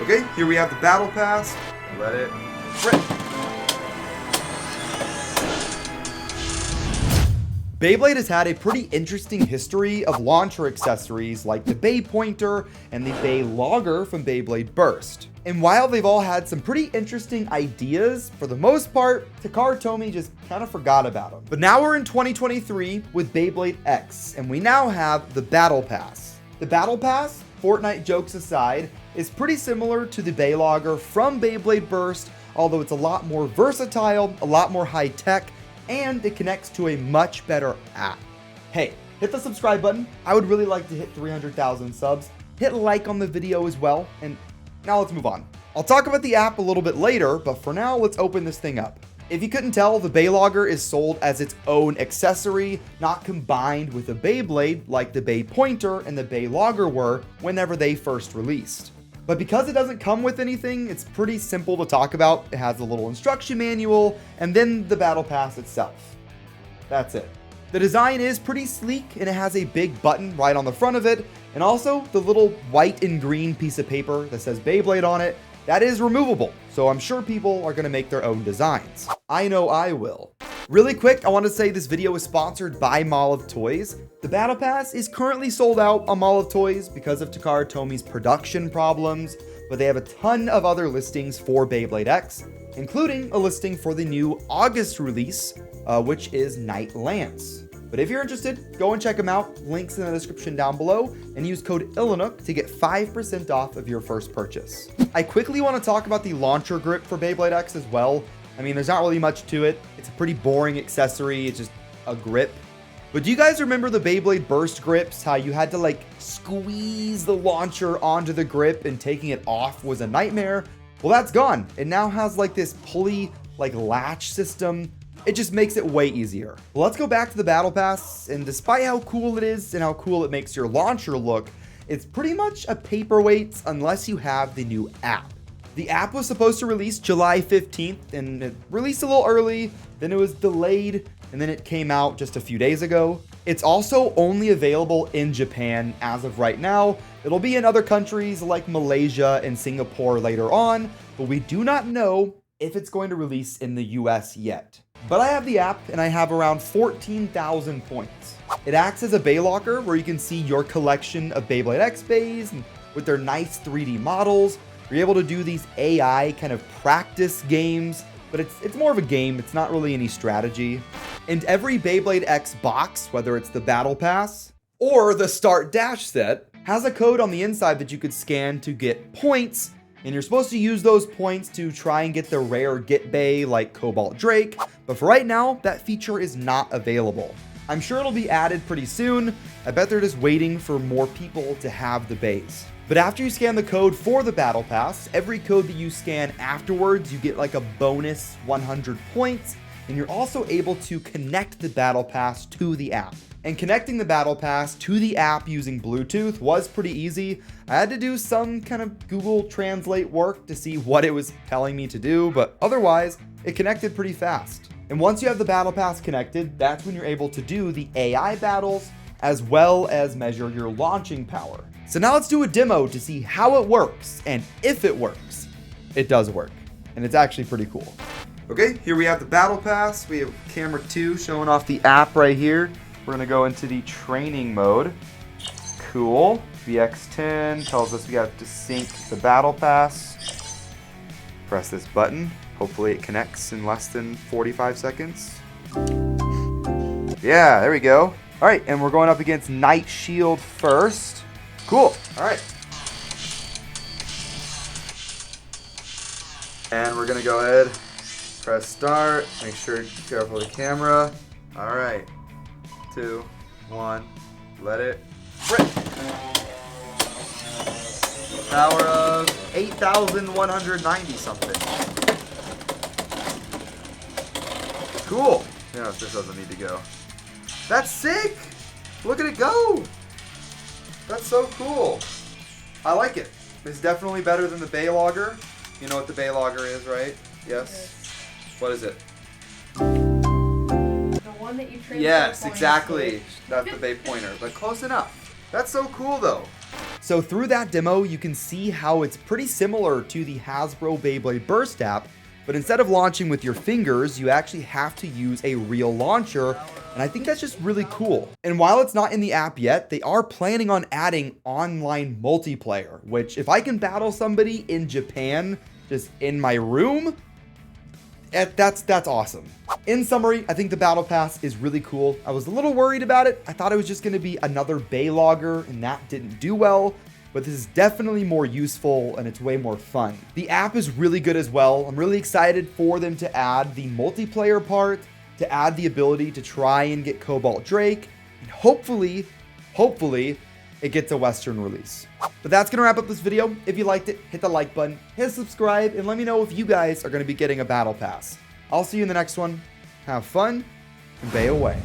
Okay, here we have the battle pass. Let it rip. Beyblade has had a pretty interesting history of launcher accessories like the Bay Pointer and the Bay Logger from Beyblade Burst. And while they've all had some pretty interesting ideas, for the most part, Takara Tomy just kind of forgot about them. But now we're in 2023 with Beyblade X, and we now have the Battle Pass. The Battle Pass, Fortnite jokes aside, is pretty similar to the Bay Logger from Beyblade Burst, although it's a lot more versatile, a lot more high-tech, and it connects to a much better app. Hey, hit the subscribe button. I would really like to hit 300,000 subs. Hit like on the video as well, and now let's move on. I'll talk about the app a little bit later, but for now, let's open this thing up. If you couldn't tell, the Bay Logger is sold as its own accessory, not combined with a Beyblade like the Bay Pointer and the Bay Logger were whenever they first released. But because it doesn't come with anything, it's pretty simple to talk about. It has a little instruction manual and then the battle pass itself. That's it. The design is pretty sleek and it has a big button right on the front of it, and also the little white and green piece of paper that says Beyblade on it. That is removable, so I'm sure people are going to make their own designs. I know I will. Really quick, I want to say this video is sponsored by Mall of Toys. The Battle Pass is currently sold out on Mall of Toys because of Takara Tomy's production problems, but they have a ton of other listings for Beyblade X, including a listing for the new August release, which is Night Lance. But if you're interested, go and check them out. Links in the description down below, and use code ilinnuc to get 5% off of your first purchase. I quickly want to talk about the launcher grip for Beyblade X as well. I mean, there's not really much to it. It's a pretty boring accessory. It's just a grip. But do you guys remember the Beyblade Burst grips? How you had to like squeeze the launcher onto the grip and taking it off was a nightmare? Well, that's gone. It now has like this pulley like latch system. It just makes it way easier. Well, let's go back to the Battle Pass, and despite how cool it is and how cool it makes your launcher look, it's pretty much a paperweight unless you have the new app. The app was supposed to release July 15th, and it released a little early, then it was delayed, and then it came out just a few days ago. It's also only available in Japan as of right now. It'll be in other countries like Malaysia and Singapore later on, but we do not know if it's going to release in the US yet. But I have the app and I have around 14,000 points. It acts as a Bay Locker where you can see your collection of Beyblade X bays and with their nice 3D models. You're able to do these AI kind of practice games, but it's more of a game. It's not really any strategy. And every Beyblade X box, whether it's the Battle Pass or the Start Dash set, has a code on the inside that you could scan to get points. And you're supposed to use those points to try and get the rare Get Bay like Cobalt Drake, but for right now, that feature is not available. I'm sure it'll be added pretty soon. I bet they're just waiting for more people to have the bays. But after you scan the code for the Battle Pass, every code that you scan afterwards, you get like a bonus 100 points, and you're also able to connect the Battle Pass to the app. And connecting the Battle Pass to the app using Bluetooth was pretty easy. I had to do some kind of Google Translate work to see what it was telling me to do, but otherwise, it connected pretty fast. And once you have the Battle Pass connected, that's when you're able to do the AI battles, as well as measure your launching power. So now let's do a demo to see how it works, and if it works. It does work, and it's actually pretty cool. Okay, here we have the Battle Pass. We have camera 2 showing off the app right here. We're gonna go into the training mode. Cool. VX10 tells us we have to sync the Battle Pass. Press this button. Hopefully it connects in less than 45 seconds. Yeah, there we go. All right, and we're going up against Night Shield first. Cool, all right. And we're gonna go ahead, press start, make sure you're careful of the camera. All right. 2, 1, let it rip. Power of 8,190 something. Cool. Yeah, this doesn't need to go. That's sick. Look at it go. That's so cool. I like it. It's definitely better than the Bay Logger. You know what the Bay Logger is, right? Yes. What is it? That you yes, exactly. That's the Bay Pointer, but close enough. That's so cool though. So through that demo, you can see how it's pretty similar to the Hasbro Beyblade Burst app, but instead of launching with your fingers, you actually have to use a real launcher, and I think that's just really cool. And while it's not in the app yet, they are planning on adding online multiplayer, which if I can battle somebody in Japan just in my room, that's awesome. In summary, I think the Battle Pass is really cool. I was a little worried about it. I thought it was just gonna be another Bay logger, and that didn't do well, but this is definitely more useful and it's way more fun. The app is really good as well. I'm really excited for them to add the multiplayer part, to add the ability to try and get Cobalt Drake, and hopefully it gets a Western release. But that's gonna wrap up this video. If you liked it, hit the like button, hit subscribe, and let me know if you guys are gonna be getting a Battle Pass. I'll see you in the next one. Have fun, and bay away.